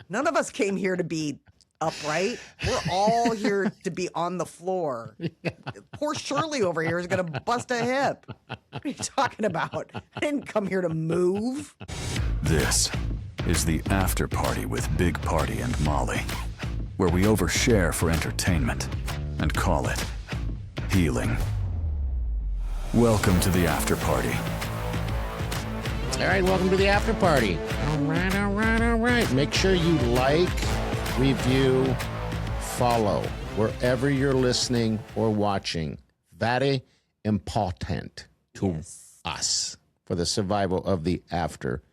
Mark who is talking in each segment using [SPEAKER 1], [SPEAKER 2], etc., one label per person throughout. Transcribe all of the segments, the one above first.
[SPEAKER 1] None of us came here to be upright. We're all here to be on the floor. Poor Shirley over here is going to bust a hip. What are you talking about? I didn't come here to move.
[SPEAKER 2] This is the After Party with Big Party and Molly, where we overshare for entertainment and call it healing. Welcome to the After Party.
[SPEAKER 3] All right, welcome to the After Party. All right. Make sure you like, review, follow wherever you're listening or watching. Very important to us for the survival of the After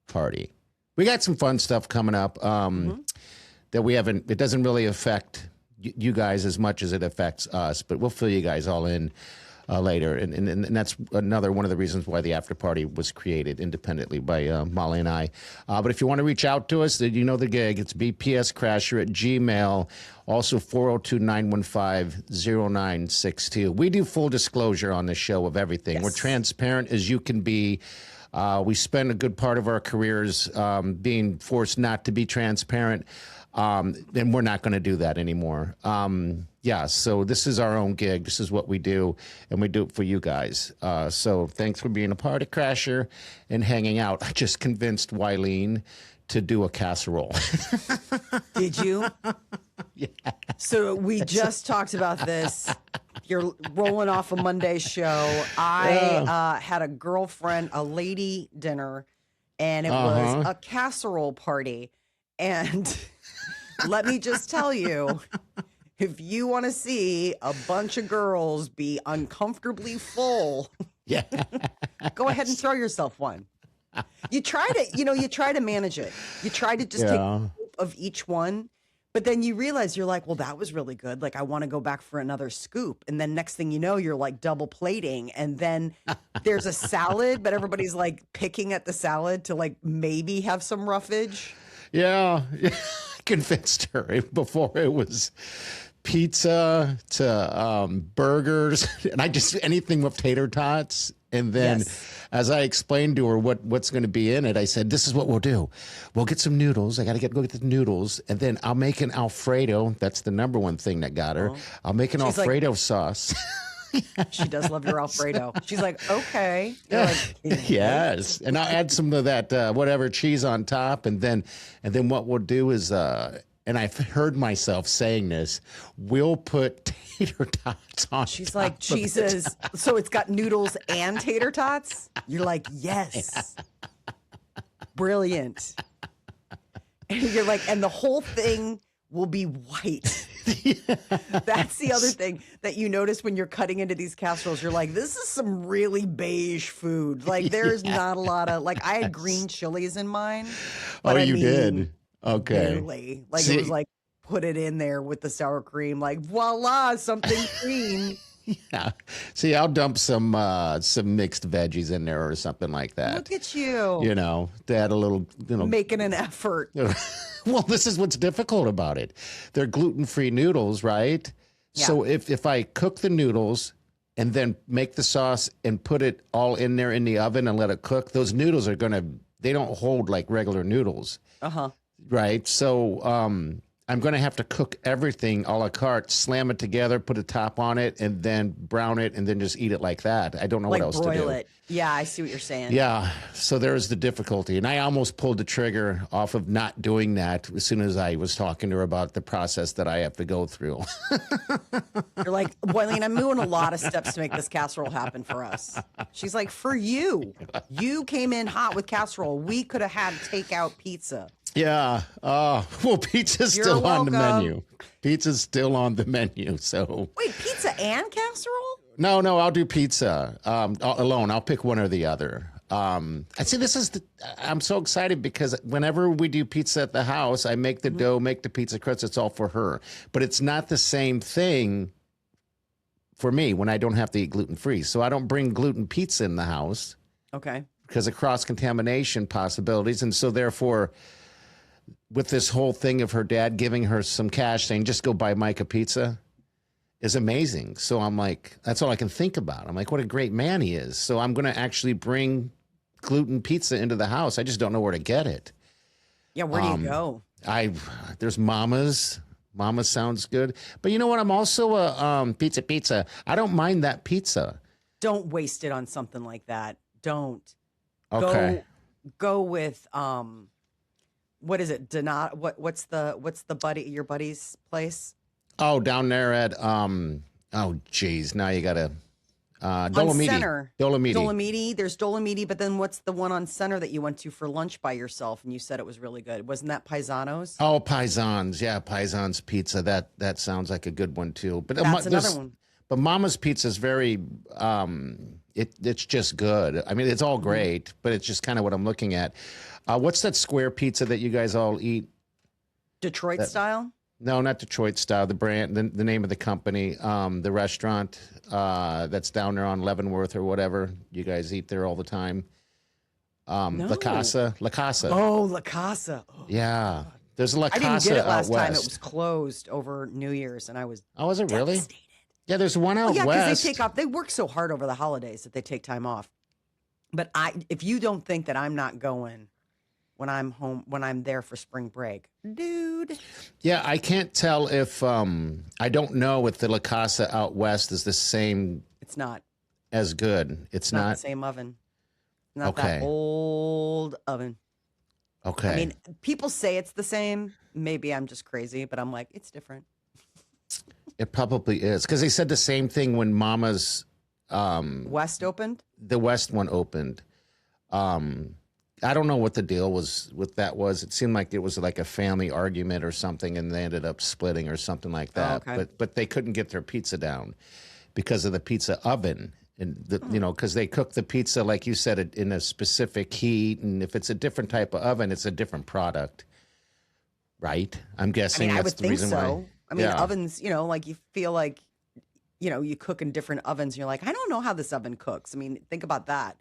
[SPEAKER 3] Party. We got some fun stuff coming up that we haven't. It doesn't really affect you guys as much as it affects us, but we'll fill you guys all in later. And that's another one of the reasons why the After Party was created independently by Molly and I. But if you want to reach out to us, you know the gig. It's bpscrasher@gmail.com. Also 402-915-0962. We do full disclosure on this show of everything. Yes. We're transparent as you can be. We spend a good part of our careers being forced not to be transparent. And we're not going to do that anymore. So this is our own gig. This is what we do, and we do it for you guys. So thanks for being a part of Crasher and hanging out. I just convinced Wileen to do a casserole.
[SPEAKER 1] Did you?
[SPEAKER 3] Yeah.
[SPEAKER 1] So we just talked about this. You're rolling off a Monday show. I had a girlfriend, a lady dinner, and it was a casserole party. And let me just tell you, if you want to see a bunch of girls be uncomfortably full, go ahead and throw yourself one. You try to manage it. You try to just take a scoop of each one, but then you realize you're like, well, that was really good. Like, I want to go back for another scoop. And then next thing you know, you're like double plating. And then there's a salad, but everybody's like picking at the salad to like maybe have some roughage.
[SPEAKER 3] Yeah. I convinced her before it was pizza to burgers and anything with tater tots. And then as I explained to her what's going to be in it, I said, this is what we'll do. We'll get some noodles. I got to go get the noodles. And then I'll make an Alfredo. That's the number one thing that got her. I'll make an Alfredo sauce.
[SPEAKER 1] She does love your Alfredo. She's like, okay. Like,
[SPEAKER 3] yes. And I'll add some of that whatever cheese on top. And then what we'll do is, and I've heard myself saying this, we'll put tater tots on.
[SPEAKER 1] She's like, Jesus. So it's got noodles and tater tots? You're like, yes. Brilliant. And you're like, and the whole thing will be white. That's the other thing that you notice when you're cutting into these casseroles. You're like, this is some really beige food. Like, there's not a lot of, like, I had green chilies in mine. But
[SPEAKER 3] you did? Okay.
[SPEAKER 1] Barely. Like, it was like, put it in there with the sour cream. Like, voila, something green.
[SPEAKER 3] Yeah. See, I'll dump some mixed veggies in there or something like that.
[SPEAKER 1] Look at you.
[SPEAKER 3] You know, to add a little,
[SPEAKER 1] making an effort.
[SPEAKER 3] Well, this is what's difficult about it. They're gluten-free noodles, right? Yeah. So if I cook the noodles and then make the sauce and put it all in there in the oven and let it cook, those noodles they don't hold like regular noodles. Right? So I'm going to have to cook everything a la carte, slam it together, put a top on it, and then brown it, and then just eat it like that. I don't know what else to do.
[SPEAKER 1] Broil it. Yeah, I see what you're saying.
[SPEAKER 3] Yeah, so there's the difficulty. And I almost pulled the trigger off of not doing that as soon as I was talking to her about the process that I have to go through.
[SPEAKER 1] You're like, Wileen, I'm doing a lot of steps to make this casserole happen for us. She's like, for you. You came in hot with casserole. We could have had takeout pizza.
[SPEAKER 3] Yeah. Well, pizza's still on the menu. Pizza's still on the menu. So
[SPEAKER 1] wait, pizza and casserole?
[SPEAKER 3] No, I'll do pizza alone. I'll pick one or the other. I see. I'm so excited because whenever we do pizza at the house, I make the dough, make the pizza crust. It's all for her, but it's not the same thing for me when I don't have to eat gluten-free. So I don't bring gluten pizza in the house.
[SPEAKER 1] Okay.
[SPEAKER 3] Because of cross-contamination possibilities, and so therefore, with this whole thing of her dad giving her some cash saying, just go buy Mike a pizza, is amazing. So I'm like, that's all I can think about. I'm like, what a great man he is. So I'm going to actually bring gluten pizza into the house. I just don't know where to get it.
[SPEAKER 1] Yeah, where do you go?
[SPEAKER 3] There's Mama's. Mama sounds good. But you know what? I'm also a pizza. I don't mind that pizza.
[SPEAKER 1] Don't waste it on something like that. Don't.
[SPEAKER 3] Okay.
[SPEAKER 1] Go with what is it? What's the your buddy's place?
[SPEAKER 3] Oh, down there at oh geez, now you gotta Dolomiti. Dolomiti.
[SPEAKER 1] There's Dolomiti, but then what's the one on Center that you went to for lunch by yourself and you said it was really good? Wasn't that Paisano's?
[SPEAKER 3] Oh, Paisans. Yeah, Paisans pizza. That sounds like a good one too. But
[SPEAKER 1] that's another one.
[SPEAKER 3] But Mama's pizza is very it's just good. I mean, it's all great, but it's just kind of what I'm looking at. What's that square pizza that you guys all eat?
[SPEAKER 1] Detroit style?
[SPEAKER 3] No, not Detroit style. The brand, the name of the company, the restaurant that's down there on Leavenworth or whatever. You guys eat there all the time.
[SPEAKER 1] No.
[SPEAKER 3] La Casa.
[SPEAKER 1] Oh, La Casa. Oh,
[SPEAKER 3] yeah, there's a La Casa
[SPEAKER 1] I didn't get it last
[SPEAKER 3] out west.
[SPEAKER 1] time. It was closed over New Year's, and I was
[SPEAKER 3] Oh, was it really?
[SPEAKER 1] devastated.
[SPEAKER 3] Yeah, there's one out
[SPEAKER 1] Yeah,
[SPEAKER 3] west.
[SPEAKER 1] because they work so hard over the holidays that they take time off. But if you don't think that I'm not going when I'm home, when I'm there for spring break, dude.
[SPEAKER 3] Yeah, I can't tell if I don't know if the La Casa out west is the same.
[SPEAKER 1] It's not
[SPEAKER 3] as good. It's
[SPEAKER 1] not
[SPEAKER 3] not
[SPEAKER 1] the same oven. Not
[SPEAKER 3] Okay.
[SPEAKER 1] that old oven.
[SPEAKER 3] Okay.
[SPEAKER 1] I mean, people say it's the same. Maybe I'm just crazy, but I'm like, it's different.
[SPEAKER 3] It probably is because they said the same thing when Mama's
[SPEAKER 1] West opened.
[SPEAKER 3] the West one opened. I don't know what the deal was with that was. It seemed like it was like a family argument or something, and they ended up splitting or something like that.
[SPEAKER 1] Oh, okay.
[SPEAKER 3] But they couldn't get their pizza down because of the pizza oven, and you know, because they cook the pizza like you said in a specific heat, and if it's a different type of oven, it's a different product, right? I'm guessing
[SPEAKER 1] I
[SPEAKER 3] that's
[SPEAKER 1] would
[SPEAKER 3] the
[SPEAKER 1] think
[SPEAKER 3] reason
[SPEAKER 1] so.
[SPEAKER 3] why.
[SPEAKER 1] I mean,
[SPEAKER 3] Yeah.
[SPEAKER 1] ovens, like you feel like, you cook in different ovens. And you're like, I don't know how this oven cooks. I mean, think about that.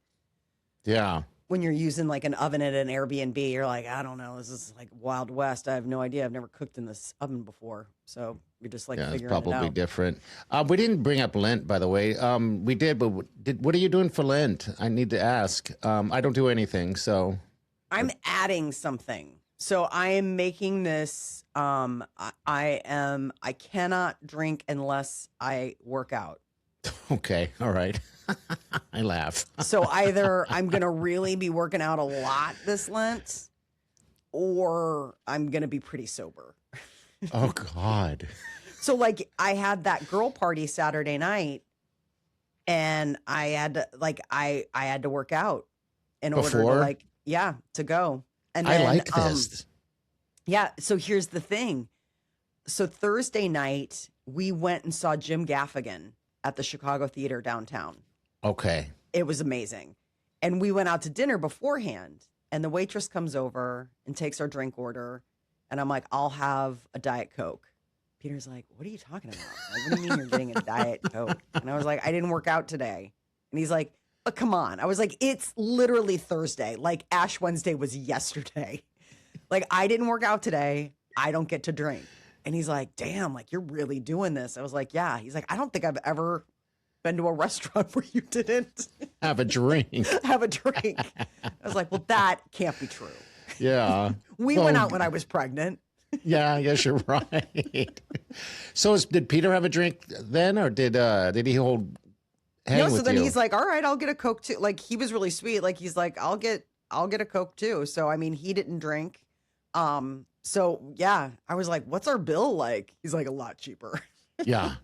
[SPEAKER 3] Yeah.
[SPEAKER 1] When you're using like an oven at an Airbnb, you're like, I don't know. This is like Wild West. I have no idea. I've never cooked in this oven before. So you're just like
[SPEAKER 3] Yeah, it's
[SPEAKER 1] figuring
[SPEAKER 3] probably
[SPEAKER 1] it out.
[SPEAKER 3] different. We didn't bring up Lent, by the way. We did, but what are you doing for Lent? I need to ask. I don't do anything, so.
[SPEAKER 1] I'm adding something. So I am making this. I cannot drink unless I work out.
[SPEAKER 3] Okay, all right. I laugh.
[SPEAKER 1] So either I'm going to really be working out a lot this Lent, or I'm going to be pretty sober.
[SPEAKER 3] Oh, God.
[SPEAKER 1] So like I had that girl party Saturday night, and I had to I had to work out in order to go. And then,
[SPEAKER 3] I like this.
[SPEAKER 1] Yeah. So here's the thing. So Thursday night we went and saw Jim Gaffigan at the Chicago Theater downtown.
[SPEAKER 3] Okay.
[SPEAKER 1] It was amazing. And we went out to dinner beforehand, and the waitress comes over and takes our drink order. And I'm like, I'll have a Diet Coke. Peter's like, what are you talking about? Like, what do you mean you're getting a Diet Coke? And I was like, I didn't work out today. And he's like, but come on. I was like, it's literally Thursday. Like Ash Wednesday was yesterday. Like I didn't work out today. I don't get to drink. And he's like, damn, like you're really doing this. I was like, yeah. He's like, I don't think I've ever been to a restaurant where you didn't
[SPEAKER 3] Have a drink.
[SPEAKER 1] have a drink. I was like, well, that can't be true.
[SPEAKER 3] Yeah.
[SPEAKER 1] We went out when I was pregnant.
[SPEAKER 3] Yeah, I guess you're right. So did Peter have a drink then, or did he hang
[SPEAKER 1] No, so
[SPEAKER 3] with
[SPEAKER 1] then
[SPEAKER 3] you?
[SPEAKER 1] he's like, all right, I'll get a Coke too. Like he was really sweet. Like he's like, I'll get a Coke too. So I mean, he didn't drink. So yeah, I was like, what's our bill like? He's like, a lot cheaper.
[SPEAKER 3] Yeah.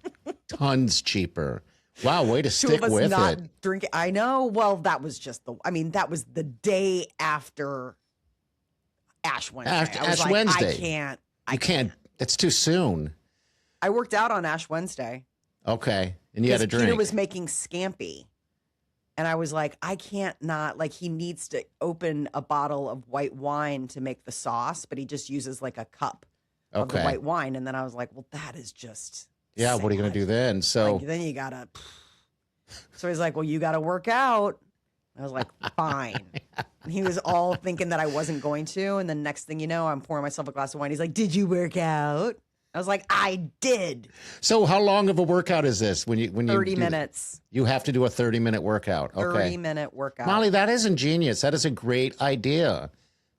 [SPEAKER 3] Tons cheaper. Wow, way to
[SPEAKER 1] Two
[SPEAKER 3] stick
[SPEAKER 1] of us
[SPEAKER 3] with
[SPEAKER 1] not
[SPEAKER 3] it.
[SPEAKER 1] drinking. I know. Well, that was that was the day after Ash Wednesday. I was
[SPEAKER 3] Ash
[SPEAKER 1] like,
[SPEAKER 3] Wednesday.
[SPEAKER 1] I
[SPEAKER 3] You can't. That's too soon.
[SPEAKER 1] I worked out on Ash Wednesday.
[SPEAKER 3] Okay. And you had a drink.
[SPEAKER 1] Peter was making scampi. And I was like, I can't not, like, he needs to open a bottle of white wine to make the sauce, but he just uses like a cup of the
[SPEAKER 3] Okay.
[SPEAKER 1] white wine. And then I was like, well, that is just.
[SPEAKER 3] Yeah, what are you going to do then? So,
[SPEAKER 1] Like, then you gotta. So he's like, well, you gotta work out. I was like, fine. And he was all thinking that I wasn't going to. And then next thing you know, I'm pouring myself a glass of wine. He's like, did you work out? I was like, I did.
[SPEAKER 3] so how long of a workout is this? When you
[SPEAKER 1] 30 minutes.
[SPEAKER 3] You have to do a 30-minute workout. Okay.
[SPEAKER 1] 30-minute workout.
[SPEAKER 3] Molly, that is ingenious. That is a great idea.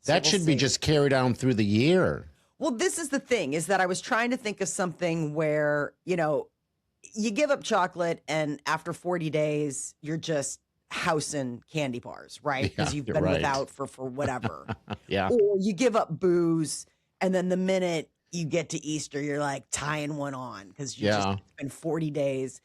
[SPEAKER 3] That
[SPEAKER 1] we'll
[SPEAKER 3] should be
[SPEAKER 1] see.
[SPEAKER 3] just carried on through the year.
[SPEAKER 1] Well, this is the thing, is that I was trying to think of something where, you give up chocolate and after 40 days, you're just housing candy bars, right? Because you've
[SPEAKER 3] you're
[SPEAKER 1] been
[SPEAKER 3] right.
[SPEAKER 1] without for whatever.
[SPEAKER 3] Yeah.
[SPEAKER 1] Or you give up booze, and then the minute you get to Easter, you're like tying one on because you just it's been 40 days.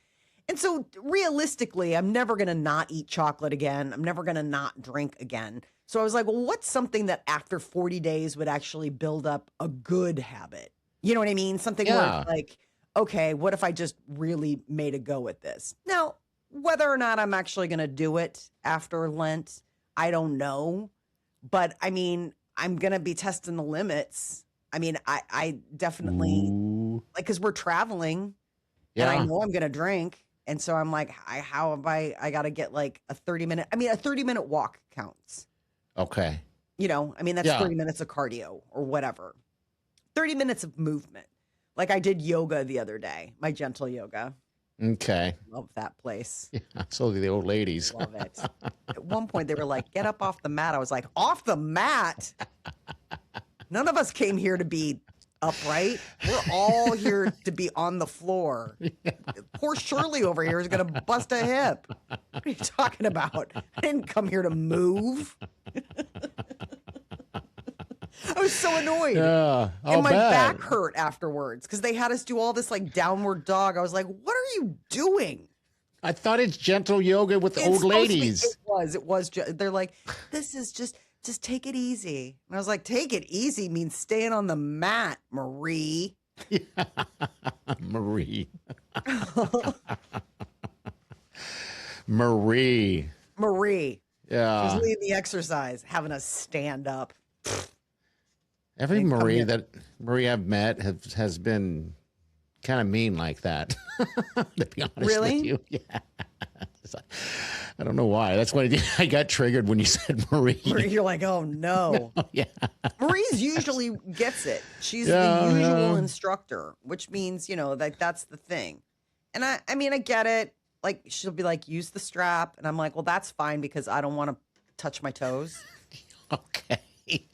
[SPEAKER 1] And so realistically, I'm never going to not eat chocolate again. I'm never going to not drink again. So I was like, well, what's something that after 40 days would actually build up a good habit? You know what I mean? Something where it's like, okay, what if I just really made a go at this? Now, whether or not I'm actually going to do it after Lent, I don't know. But I mean, I'm going to be testing the limits. I mean, I definitely, like, because we're traveling and I know I'm going to drink. And so I'm like, how have I got to get like a 30-minute walk counts.
[SPEAKER 3] Okay.
[SPEAKER 1] I mean, that's 30 minutes of cardio or whatever. 30 minutes of movement. Like I did yoga the other day, my gentle yoga.
[SPEAKER 3] Okay.
[SPEAKER 1] Love that place.
[SPEAKER 3] Yeah, so do the old ladies.
[SPEAKER 1] Love it. At one point, they were like, get up off the mat. I was like, off the mat? None of us came here to be upright. We're all here to be on the floor. Yeah. Poor Shirley over here is going to bust a hip. What are you talking about? I didn't come here to move. I was so annoyed.
[SPEAKER 3] Yeah,
[SPEAKER 1] and my back hurt afterwards because they had us do all this like downward dog. I was like, what are you doing?
[SPEAKER 3] I thought it's gentle yoga with the old ladies.
[SPEAKER 1] It was. They're like, this is just take it easy. And I was like, take it easy means staying on the mat, Marie.
[SPEAKER 3] Marie. Marie.
[SPEAKER 1] Yeah. She's leading the exercise, having us stand up.
[SPEAKER 3] Every Marie I've met has been kind of mean like that. To be honest with you. Yeah. I don't know why. That's why I got triggered when you said Marie.
[SPEAKER 1] You're like, oh no.
[SPEAKER 3] Yeah.
[SPEAKER 1] Marie's usually gets it. She's the usual instructor, which means, that's the thing. And I mean, I get it. Like she'll be like, use the strap. And I'm like, well, that's fine because I don't want to touch my toes.
[SPEAKER 3] Okay.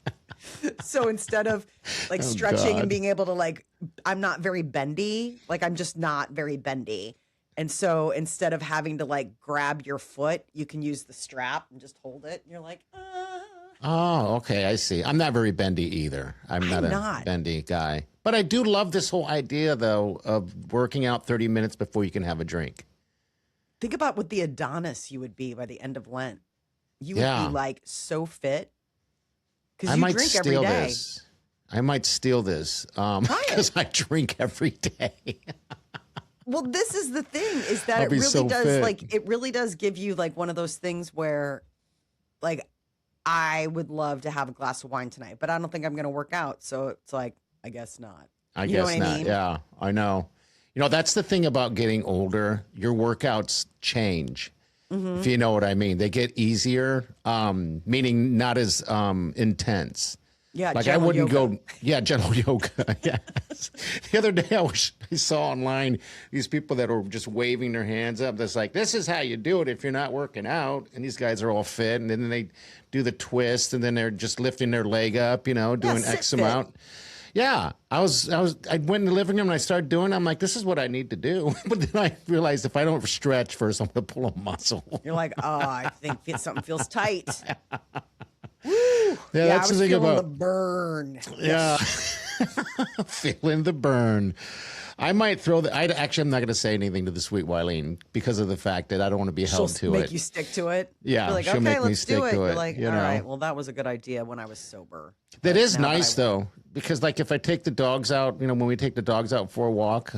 [SPEAKER 1] So instead of like stretching and being able to like, I'm not very bendy. Like I'm just not very bendy. And so instead of having to like grab your foot, you can use the strap and just hold it. And you're like,
[SPEAKER 3] Oh, okay. I see. I'm not very bendy either. I'm not a bendy guy. But I do love this whole idea, though, of working out 30 minutes before you can have a drink.
[SPEAKER 1] Think about what the Adonis you would be by the end of Lent. You would be like so fit. Because you drink every day.
[SPEAKER 3] I might steal this because I drink every day.
[SPEAKER 1] Well, this is the thing, is that it really does it really does give you like one of those things where like I would love to have a glass of wine tonight, but I don't think I'm going to work out. So it's like, I guess not.
[SPEAKER 3] I guess not. I mean? Yeah, I know. That's the thing about getting older. Your workouts change. Mm-hmm. If you know what I mean. They get easier, meaning not as intense.
[SPEAKER 1] Yeah,
[SPEAKER 3] like I wouldn't go. Yeah, gentle yoga. Yes. The other day I saw online these people that were just waving their hands up. That's like, this is how you do it if you're not working out. And these guys are all fit, and then they do the twist, and then they're just lifting their leg up, doing X amount. Yeah, I went in the living room and I started doing it. I'm like, this is what I need to do. But then I realized if I don't stretch first, I'm going to pull a muscle.
[SPEAKER 1] You're like, oh, I think something feels tight. Woo.
[SPEAKER 3] Yeah, that's
[SPEAKER 1] I was
[SPEAKER 3] the thing
[SPEAKER 1] feeling the burn.
[SPEAKER 3] Yeah, feeling the burn. I might throw the. I'm not going to say anything to the sweet Wileen because of the fact that I don't want to be held to it.
[SPEAKER 1] She'll make you stick to it.
[SPEAKER 3] Yeah,
[SPEAKER 1] you're like,
[SPEAKER 3] she'll make me stick to it.
[SPEAKER 1] You're like, all right, well, that was a a good idea when I was sober.
[SPEAKER 3] That is nice though, because like if I take the dogs out, when we take the dogs out for a walk,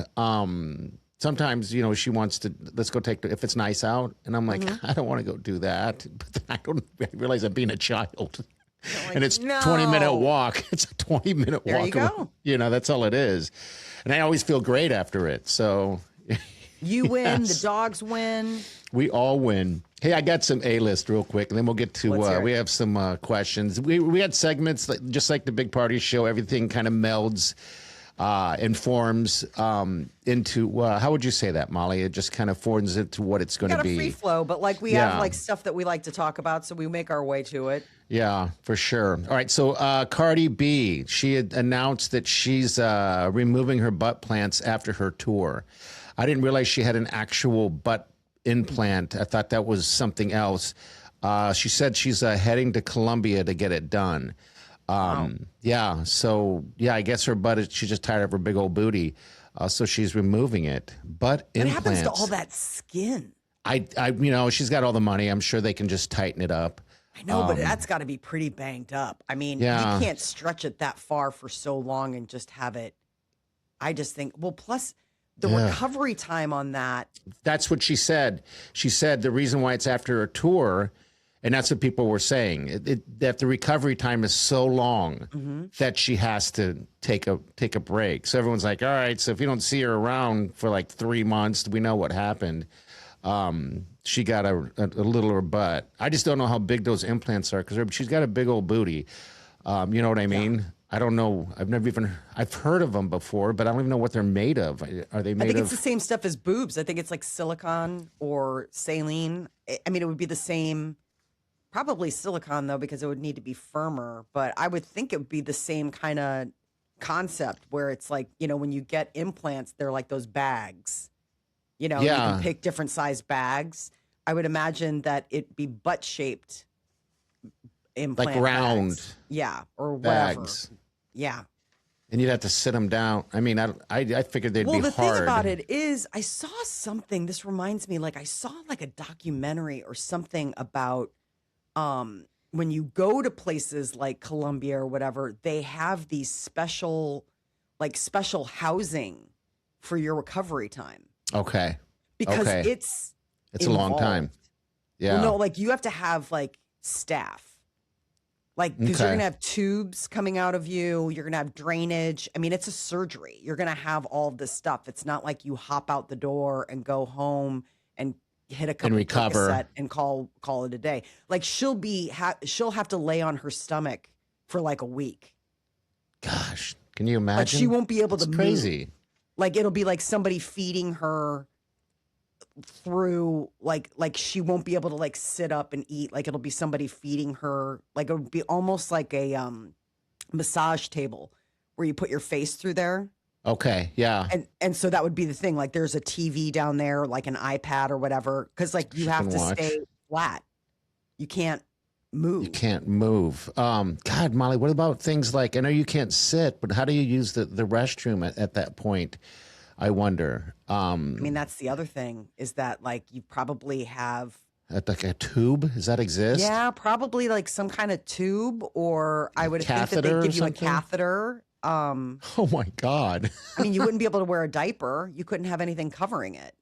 [SPEAKER 3] sometimes she wants to let's go if it's nice out, and I'm like, I don't want to go do that, but then I realize I'm being a child. Like, and it's 20-minute walk. It's a 20-minute walk.
[SPEAKER 1] There you go.
[SPEAKER 3] That's all it is. And I always feel great after it. So
[SPEAKER 1] you win, the dogs win.
[SPEAKER 3] We all win. Hey, I got some A-list real quick, and then we'll get to we have some questions. We had segments just like the Big Party Show. Everything kind of melds informs into how would you say that, Molly? It just kind of forms into what it's going to be.
[SPEAKER 1] Free flow, but like we have like stuff that we like to talk about, so we make our way to it.
[SPEAKER 3] Yeah, for sure. All right, so Cardi B, she had announced that she's removing her butt plants after her tour. I didn't realize she had an actual butt implant. I thought that was something else. She said she's heading to Colombia to get it done.
[SPEAKER 1] Wow.
[SPEAKER 3] Yeah, so yeah, I guess her butt, she's just tired of her big old booty, so she's removing it. Butt implants.
[SPEAKER 1] What happens to all that skin?
[SPEAKER 3] She's got all the money. I'm sure they can just tighten it up.
[SPEAKER 1] I know, but that's got to be pretty banged up. I mean, you can't stretch it that far for so long and just have it. I just think, well, plus the recovery time on that.
[SPEAKER 3] That's what she said. She said the reason why it's after a tour, and that's what people were saying, that the recovery time is so long that she has to take a break. So everyone's like, all right, so if you don't see her around for like 3 months, we know what happened. She got a littler butt. I just don't know how big those implants are because she's got a big old booty. You know what I mean? Yeah. I don't know. I've heard of them before, but I don't even know what they're made of. Are they made of?
[SPEAKER 1] I think it's the same stuff as boobs. I think it's like silicone or saline. I mean, it would be the same, probably silicone though, because it would need to be firmer, but I would think it would be the same kind of concept where it's like, when you get implants, they're like those bags, you can pick different size bags. I would imagine that it'd be butt shaped implant,
[SPEAKER 3] like round,
[SPEAKER 1] bags. Yeah, or whatever.
[SPEAKER 3] Bags.
[SPEAKER 1] Yeah,
[SPEAKER 3] and you'd have to sit them down. I mean, I figured they'd be hard.
[SPEAKER 1] Well, the thing about it is, I saw something. This reminds me, like I saw like a documentary or something about when you go to places like Colombia or whatever, they have these special housing for your recovery time.
[SPEAKER 3] Okay,
[SPEAKER 1] because it's
[SPEAKER 3] a long time. Yeah.
[SPEAKER 1] Well, no, like you have to have like staff. Like, because you're going to have tubes coming out of you. You're going to have drainage. I mean, it's a surgery. You're going to have all this stuff. It's not like you hop out the door and go home and hit a couple and recover and call it a day. Like she'll have to lay on her stomach for like a week.
[SPEAKER 3] Gosh, can you imagine?
[SPEAKER 1] Like she won't be able to move.
[SPEAKER 3] Crazy.
[SPEAKER 1] Like it'll be like somebody feeding her through like she won't be able to like sit up and eat. Like it'll be somebody feeding her. Like it would be almost like a massage table where you put your face through there.
[SPEAKER 3] Okay, yeah.
[SPEAKER 1] And so that would be the thing. Like there's a TV down there, like an iPad or whatever, because like you have to stay flat. You can't move.
[SPEAKER 3] You can't move. God, Molly, what about things like, I know you can't sit, but how do you use the restroom at that point? I wonder.
[SPEAKER 1] I mean, that's the other thing is that like you probably have
[SPEAKER 3] like a tube. Does that exist?
[SPEAKER 1] Yeah, probably like some kind of tube, or I would think that they'd give you a catheter.
[SPEAKER 3] Oh my God.
[SPEAKER 1] I mean, you wouldn't be able to wear a diaper. You couldn't have anything covering it.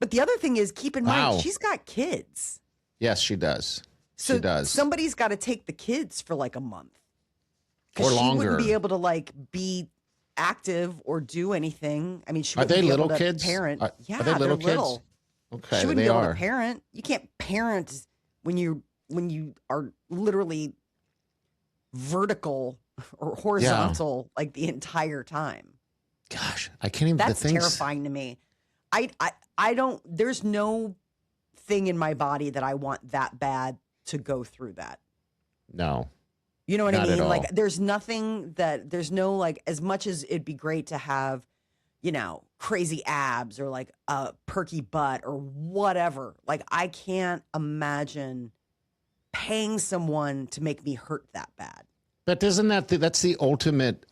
[SPEAKER 1] But the other thing is, keep in mind, she's got kids.
[SPEAKER 3] Yes, she does.
[SPEAKER 1] So
[SPEAKER 3] she does.
[SPEAKER 1] Somebody's got to take the kids for like a month.
[SPEAKER 3] Or longer. She
[SPEAKER 1] wouldn't be able to like be active or do anything. I mean, she
[SPEAKER 3] are they
[SPEAKER 1] be
[SPEAKER 3] little
[SPEAKER 1] able to
[SPEAKER 3] kids?
[SPEAKER 1] Parent.
[SPEAKER 3] Are they little kids?
[SPEAKER 1] Little.
[SPEAKER 3] Okay,
[SPEAKER 1] she wouldn't be able to parent. You can't parent when you are literally vertical or horizontal like the entire time.
[SPEAKER 3] Gosh, I can't even.
[SPEAKER 1] That's terrifying to me. I don't. There's no thing in my body that I want that bad to go through that.
[SPEAKER 3] No.
[SPEAKER 1] You know what I mean? Like there's nothing there's no like, as much as it'd be great to have, crazy abs or like a perky butt or whatever. Like I can't imagine paying someone to make me hurt that bad.
[SPEAKER 3] But isn't that's the ultimate,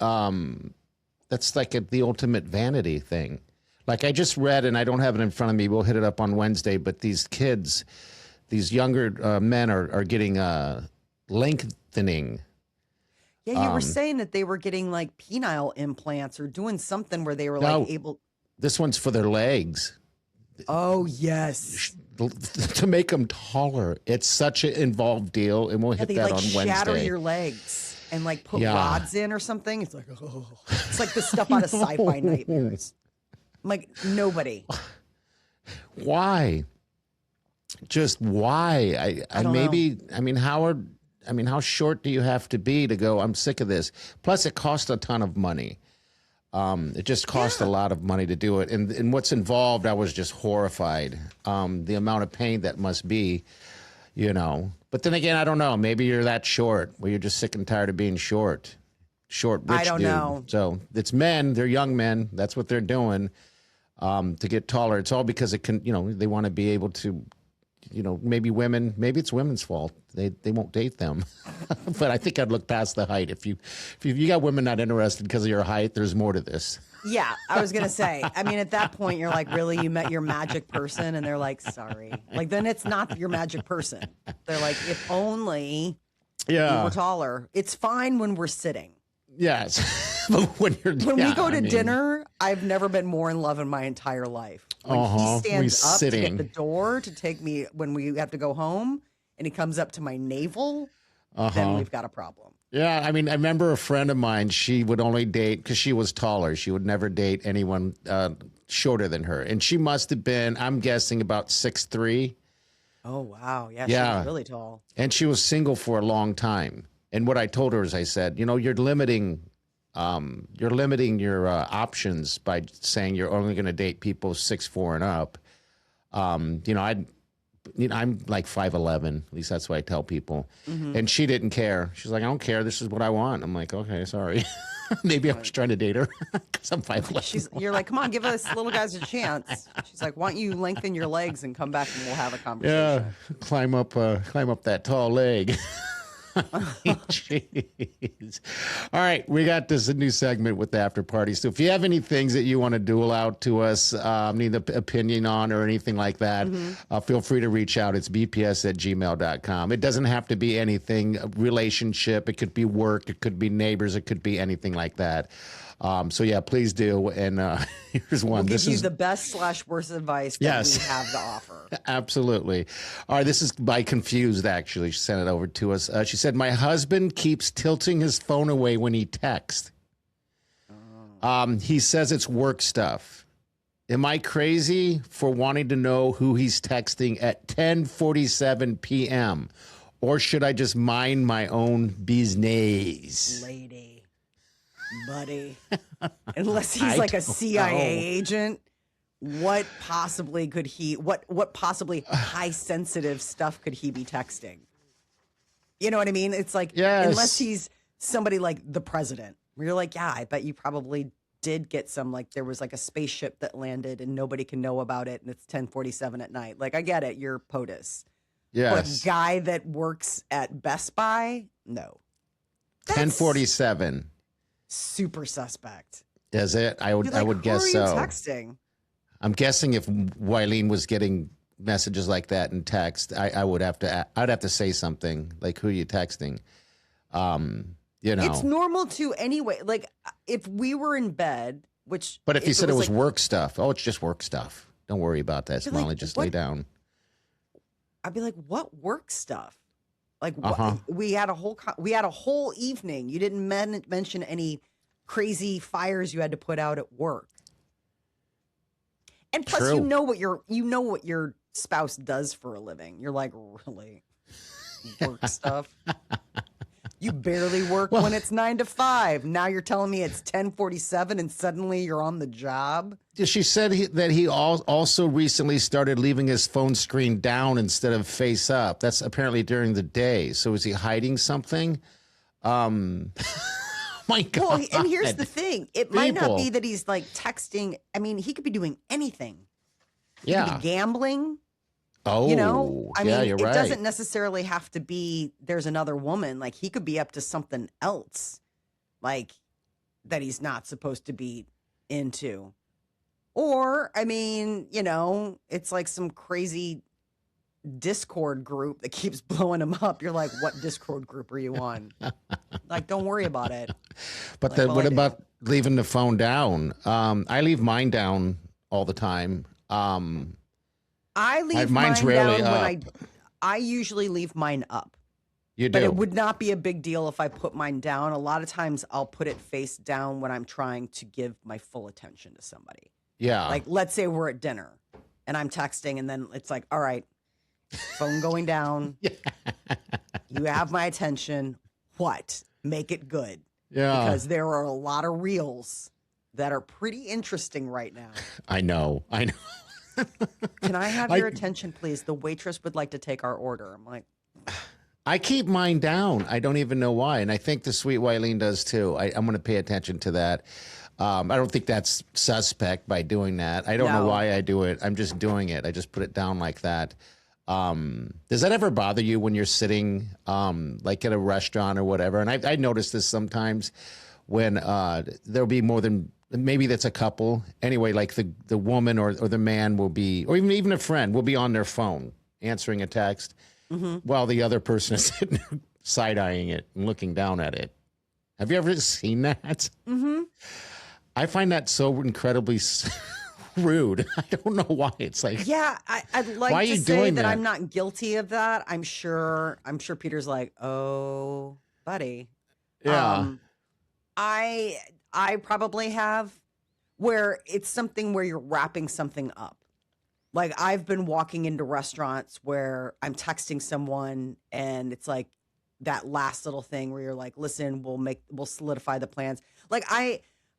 [SPEAKER 3] that's like the ultimate vanity thing. Like I just read, and I don't have it in front of me, we'll hit it up on Wednesday, but these kids, these younger men are getting lengthening.
[SPEAKER 1] Yeah, you were saying that they were getting like penile implants or doing something where they were like able.
[SPEAKER 3] This one's for their legs.
[SPEAKER 1] Oh, yes.
[SPEAKER 3] To make them taller. It's such an involved deal, and we'll hit that on Wednesday. They
[SPEAKER 1] shatter your legs and like put rods in or something. It's like, it's like the stuff out of sci-fi nightmares. I'm like, nobody.
[SPEAKER 3] Why? Just why? I maybe know. How short do you have to be to go, I'm sick of this? Plus, it costs a ton of money. It just cost a lot of money to do it. And what's involved, I was just horrified. The amount of pain that must be, you know. But then again, I don't know. Maybe you're that short where you're just sick and tired of being short. Short, rich
[SPEAKER 1] I don't
[SPEAKER 3] dude.
[SPEAKER 1] know.
[SPEAKER 3] So it's men. They're young men. That's what they're doing to get taller. It's all because it can, you know, they want to be able to, you know, maybe women, maybe it's women's fault. They won't date them. But I think I'd look past the height. If you got women not interested because of your height, there's more to this.
[SPEAKER 1] Yeah, I was going to say, I mean, at that point, you're like, really, you met your magic person? And they're like, sorry. Like, then it's not your magic person. They're like, if only you were taller. It's fine when we're sitting.
[SPEAKER 3] Yes. But when
[SPEAKER 1] we go to dinner, I've never been more in love in my entire life. When he stands up to get the door to take me when we have to go home and he comes up to my navel, then we've got a problem.
[SPEAKER 3] Yeah, I mean, I remember a friend of mine, she would only date, because she was taller, she would never date anyone shorter than her. And she must have been, I'm guessing, about 6'3".
[SPEAKER 1] Oh, wow. Yeah, she was really tall.
[SPEAKER 3] And she was single for a long time. And what I told her is, I said, you know, you're limiting your options by saying you're only going to date people 6'4" and up. You know, I'm like 5'11", at least that's what I tell people. And she didn't care. She's like, I don't care. This is what I want. I'm like, okay, sorry. Maybe I was trying to date her because I'm 5'11".
[SPEAKER 1] You're like, come on, give us little guys a chance. She's like, why don't you lengthen your legs and come back and we'll have a conversation.
[SPEAKER 3] Yeah, climb up that tall leg. Jeez. All right, we got this new segment with the after party. So if you have any things that you want to duel out to us, need an opinion on or anything like that, feel free to reach out. It's bps@gmail.com. It doesn't have to be anything, a relationship. It could be work. It could be neighbors. It could be anything like that. So yeah, please do. And here's one.
[SPEAKER 1] We'll give you the best / worst advice that we have to offer.
[SPEAKER 3] Absolutely. All right, this is by Confused, actually. She sent it over to us. She said, my husband keeps tilting his phone away when he texts. He says it's work stuff. Am I crazy for wanting to know who he's texting at 10:47 p.m.? Or should I just mind my own business?
[SPEAKER 1] Lady. Buddy, unless he's like a CIA agent, what possibly high sensitive stuff could he be texting? You know what I mean? It's like, unless he's somebody like the president, where you're like, yeah, I bet you probably did get some, like there was like a spaceship that landed and nobody can know about it. And it's 10:47 at night. Like, I get it. You're POTUS.
[SPEAKER 3] Yes.
[SPEAKER 1] But guy that works at Best Buy, no.
[SPEAKER 3] 10:47.
[SPEAKER 1] Super suspect.
[SPEAKER 3] Is it? I would guess
[SPEAKER 1] who
[SPEAKER 3] so.
[SPEAKER 1] are you texting?
[SPEAKER 3] I'm guessing if Wileen was getting messages like that in text, I'd have to say something like, who are you texting? You know,
[SPEAKER 1] it's normal to anyway. Like if we were in bed,
[SPEAKER 3] but if you said it was work stuff, it's just work stuff. Don't worry about that, Smiley. Just lay down.
[SPEAKER 1] I'd be like, what work stuff? Like we had a whole evening. You didn't mention any crazy fires you had to put out at work. And plus, you know what your spouse does for a living. You're like, really, work stuff. You barely work when it's 9 to 5. Now you're telling me it's 10:47 and suddenly you're on the job.
[SPEAKER 3] She said that he also recently started leaving his phone screen down instead of face up. That's apparently during the day. So is he hiding something? My God.
[SPEAKER 1] Well, and here's the thing. It might not be that he's like texting. I mean, he could be doing anything. He could be gambling.
[SPEAKER 3] Oh,
[SPEAKER 1] you know, I mean,
[SPEAKER 3] you're
[SPEAKER 1] it
[SPEAKER 3] right.
[SPEAKER 1] doesn't necessarily have to be there's another woman. Like he could be up to something else, like that he's not supposed to be into. Or, I mean, you know, it's like some crazy Discord group that keeps blowing him up. You're like, what Discord group are you on? Like, don't worry about it.
[SPEAKER 3] But what about leaving the phone down? I leave mine down all the time.
[SPEAKER 1] I leave
[SPEAKER 3] mine's
[SPEAKER 1] mine
[SPEAKER 3] rarely
[SPEAKER 1] down
[SPEAKER 3] up.
[SPEAKER 1] when I usually leave mine up.
[SPEAKER 3] You do.
[SPEAKER 1] But it would not be a big deal if I put mine down. A lot of times I'll put it face down when I'm trying to give my full attention to somebody.
[SPEAKER 3] Yeah.
[SPEAKER 1] Like, let's say we're at dinner and I'm texting and then it's like, all right, phone going down. You have my attention. What? Make it good.
[SPEAKER 3] Yeah.
[SPEAKER 1] Because there are a lot of reels that are pretty interesting right now.
[SPEAKER 3] I know.
[SPEAKER 1] Can I have your attention, please? The waitress would like to take our order. I'm like,
[SPEAKER 3] I keep mine down. I don't even know why. And I think the sweet Wileen does too. I'm going to pay attention to that. I don't think that's suspect by doing that. I don't know why I do it. I'm just doing it. I just put it down like that. Does that ever bother you when you're sitting like at a restaurant or whatever? And I notice this sometimes when there'll be more than, maybe that's a couple. Anyway, like the woman or the man will be, or even a friend will be on their phone answering a text while the other person is sitting side-eyeing it and looking down at it. Have you ever seen that? Mm-hmm. I find that so incredibly rude. I don't know why. It's like,
[SPEAKER 1] yeah, I'd like to say that I'm not guilty of that. I'm sure Peter's like, oh, buddy.
[SPEAKER 3] Yeah.
[SPEAKER 1] I probably have, where it's something where you're wrapping something up. Like I've been walking into restaurants where I'm texting someone and it's like that last little thing where you're like, listen, we'll solidify the plans. Like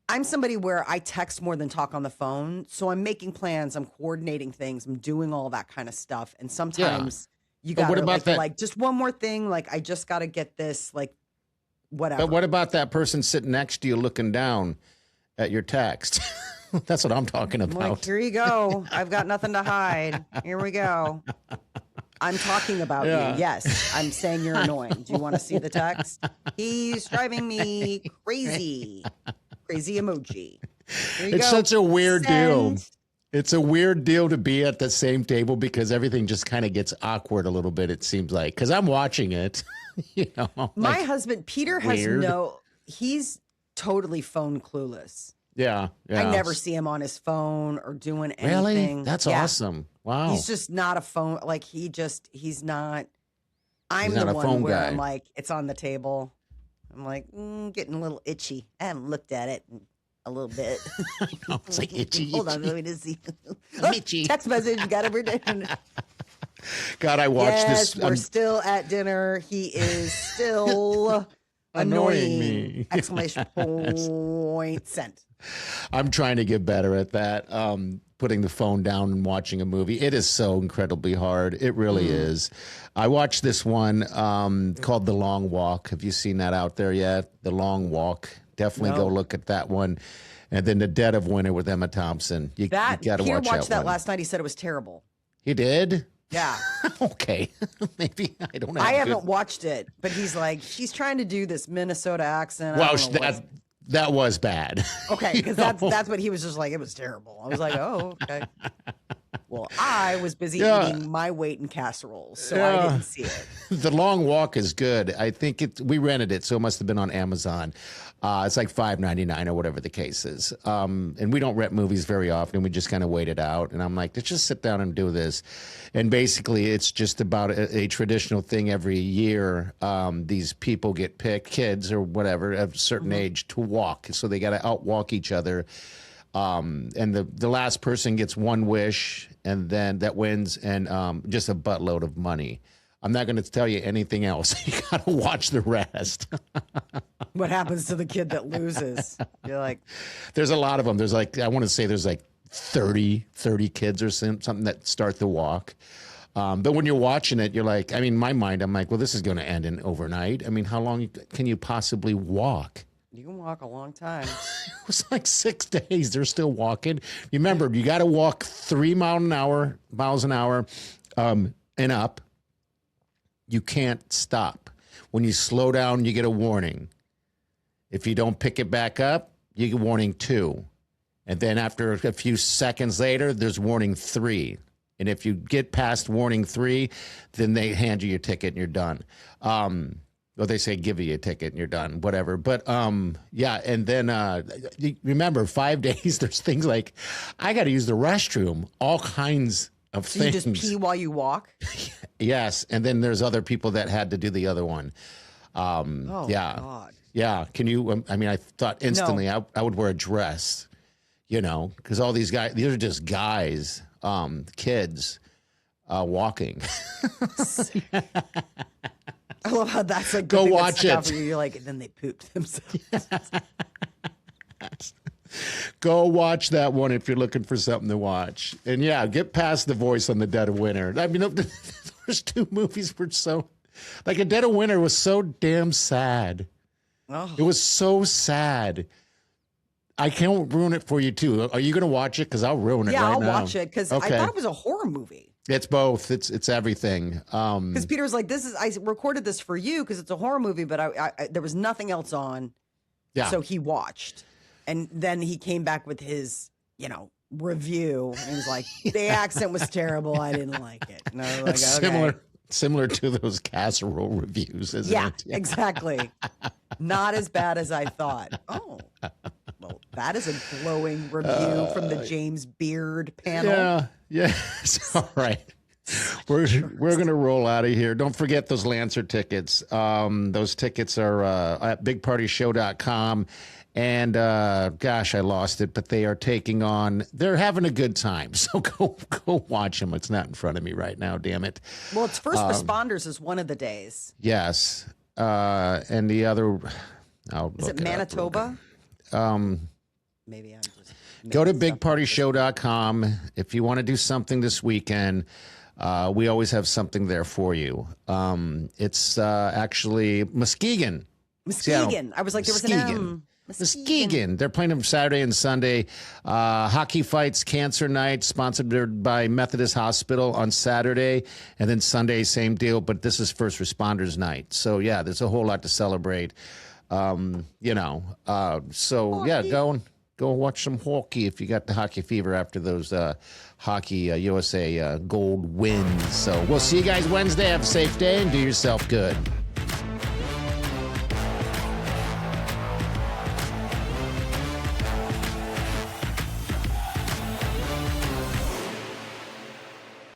[SPEAKER 1] I'm somebody where I text more than talk on the phone. So I'm making plans, I'm coordinating things, I'm doing all that kind of stuff. And sometimes you got to like just one more thing. Like I just got to get this, like whatever.
[SPEAKER 3] But what about that person sitting next to you looking down at your text? That's what I'm talking about.
[SPEAKER 1] Like, here you go. I've got nothing to hide. Here we go. I'm talking about you. Yes. I'm saying you're annoying. Do you want to see the text? He's driving me crazy. Crazy emoji.
[SPEAKER 3] It's such a weird deal. It's a weird deal to be at the same table because everything just kind of gets awkward a little bit, it seems like. Because I'm watching it.
[SPEAKER 1] My husband, Peter, he's totally phone clueless.
[SPEAKER 3] Yeah.
[SPEAKER 1] I never see him on his phone or doing anything.
[SPEAKER 3] Really? That's awesome. Wow.
[SPEAKER 1] He's just not a phone. Like he's not. I'm
[SPEAKER 3] the
[SPEAKER 1] one where
[SPEAKER 3] guy.
[SPEAKER 1] I'm like, it's on the table. I'm like, getting a little itchy. I haven't looked at it in a little bit.
[SPEAKER 3] It's like itchy.
[SPEAKER 1] Hold on, let me just see.
[SPEAKER 3] Itchy.
[SPEAKER 1] Text message, got it for dinner.
[SPEAKER 3] God, I watched this.
[SPEAKER 1] We're still at dinner. He is still
[SPEAKER 3] annoying me.
[SPEAKER 1] Exclamation point sent.
[SPEAKER 3] I'm trying to get better at that. Putting the phone down and watching a movie. It is so incredibly hard. It really is. I watched this one called The Long Walk. Have you seen that out there yet? The Long Walk. Definitely go look at that one. And then The Dead of Winter with Emma Thompson. You got to watch that
[SPEAKER 1] watched that
[SPEAKER 3] one.
[SPEAKER 1] last night. He said it was terrible.
[SPEAKER 3] He did?
[SPEAKER 1] Yeah.
[SPEAKER 3] Okay. Maybe I don't know.
[SPEAKER 1] I haven't watched it, but he's like, she's trying to do this Minnesota accent.
[SPEAKER 3] Well, that was bad.
[SPEAKER 1] Okay, because that's what he was just like, it was terrible. I was like, oh, okay. Well, I was busy eating my weight in casseroles, so I didn't see it.
[SPEAKER 3] The Long Walk is good. I think we rented it, so it must have been on Amazon. It's like $5.99 or whatever the case is. And we don't rent movies very often. We just kind of wait it out. And I'm like, let's just sit down and do this. And basically, it's just about a traditional thing every year. These people get picked, kids or whatever, of a certain age, to walk. So they got to outwalk each other. And the last person gets one wish, and then that wins, and just a buttload of money. I'm not going to tell you anything else. You got to watch the rest.
[SPEAKER 1] What happens to the kid that loses? You're like,
[SPEAKER 3] there's a lot of them. There's like, I want to say there's like 30 kids or something that start the walk. But when you're watching it, you're like, I mean, in my mind, I'm like, well, this is going to end in overnight. I mean, how long can you possibly walk?
[SPEAKER 1] You can walk a long time.
[SPEAKER 3] It was like 6 days. They're still walking. Remember, you got to walk 3 miles an hour, and up. You can't stop. When you slow down, you get a warning. If you don't pick it back up, you get warning 2. And then after a few seconds later, there's warning 3. And if you get past warning 3, then they hand you your ticket and you're done. Or they say give you a ticket and you're done, whatever. But yeah, and then remember, 5 days, there's things like, I got to use the restroom, all kinds of things.
[SPEAKER 1] You just pee while you walk?
[SPEAKER 3] Yes, and then there's other people that had to do the other one. Yeah.
[SPEAKER 1] God.
[SPEAKER 3] Yeah, can you, I mean, I thought instantly I would wear a dress, because all these guys, these are just guys, kids, walking.
[SPEAKER 1] I love how that's like
[SPEAKER 3] go watch it.
[SPEAKER 1] You're like, and then they pooped themselves.
[SPEAKER 3] Go watch that one if you're looking for something to watch. And yeah, get past The Voice on the Dead of Winter. I mean, those two movies were so, like, A Dead of Winter was so damn sad.
[SPEAKER 1] Oh.
[SPEAKER 3] It was so sad. I can't ruin it for you too. Are you going to watch it? Because I'll ruin it right now.
[SPEAKER 1] Yeah, I'll watch it because I thought it was a horror movie.
[SPEAKER 3] It's both. It's everything.
[SPEAKER 1] Because Peter was like, I recorded this for you because it's a horror movie, but I there was nothing else on.
[SPEAKER 3] Yeah.
[SPEAKER 1] So he watched. And then he came back with his, review. And he was like, the accent was terrible. I didn't like it. And I was like, okay.
[SPEAKER 3] Similar to those casserole reviews, isn't it?
[SPEAKER 1] Yeah, exactly. Not as bad as I thought. Oh, well, that is a glowing review from the James Beard panel.
[SPEAKER 3] Yeah. All right. We're going to roll out of here. Don't forget those Lancer tickets. Those tickets are at bigpartyshow.com. And gosh, I lost it, but they are they're having a good time. So go watch them. It's not in front of me right now, damn it.
[SPEAKER 1] Well, it's First Responders is one of the days.
[SPEAKER 3] Yes. And the other,
[SPEAKER 1] is it Manitoba? Maybe I'm just.
[SPEAKER 3] Go to bigpartyshow.com. If you want to do something this weekend, we always have something there for you. It's actually Muskegon.
[SPEAKER 1] Muskegon. I was like, there was an M.
[SPEAKER 3] Muskegon. They're playing them Saturday and Sunday. Hockey Fights Cancer Night, sponsored by Methodist Hospital on Saturday. And then Sunday, same deal. But this is First Responders Night. So, yeah, there's a whole lot to celebrate. So, yeah, go watch some hockey if you got the hockey fever after those Hockey USA gold wins. So we'll see you guys Wednesday. Have a safe day and do yourself good.